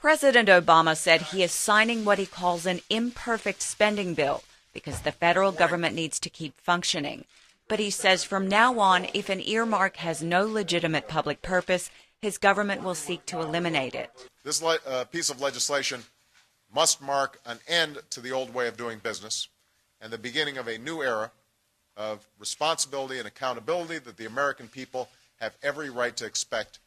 President Obama said he is signing what he calls an imperfect spending bill because the federal government needs to keep functioning. But he says from now on, if an earmark has no legitimate public purpose, his government will seek to eliminate it. This piece of legislation must mark an end to the old way of doing business and the beginning of a new era of responsibility and accountability that the American people have every right to expect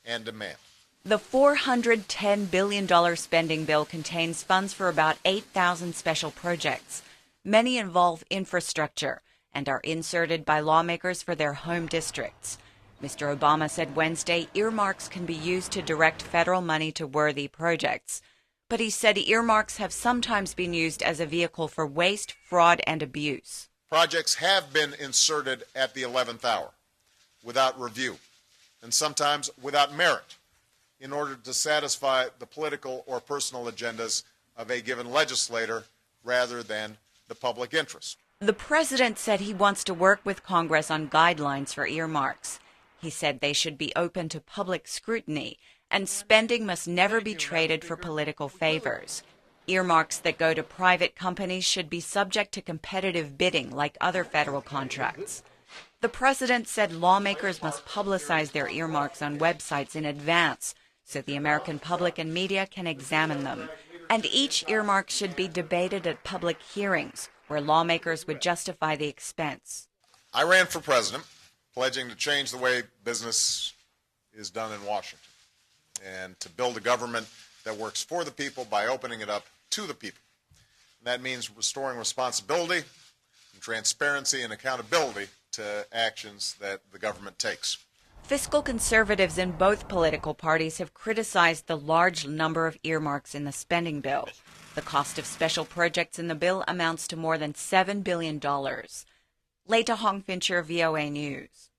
and demand. The $410 billion spending bill contains funds for about 8,000 special projects. Many involve infrastructure and are inserted by lawmakers for their home districts. Mr. Obama said Wednesday earmarks can be used to direct federal money to worthy projects. But he said earmarks have sometimes been used as a vehicle for waste, fraud, and abuse. Projects have been inserted at the 11th hour without review and sometimes without merit in order to satisfy the political or personal agendas of a given legislator rather than the public interest. The president said he wants to work with Congress on guidelines for earmarks. He said they should be open to public scrutiny, and spending must never be traded for political favors. Earmarks that go to private companies should be subject to competitive bidding like other federal contracts. The president said lawmakers must publicize their earmarks on websites in advance so the American public and media can examine them. And each earmark should be debated at public hearings where lawmakers would justify the expense. I ran for president, pledging to change the way business is done in Washington and to build a government that works for the people by opening it up to the people. And that means restoring responsibility and transparency and accountability to actions that the government takes. Fiscal conservatives in both political parties have criticized the large number of earmarks in the spending bill. The cost of special projects in the bill amounts to more than $7 billion. Leta Hongfincher, VOA News.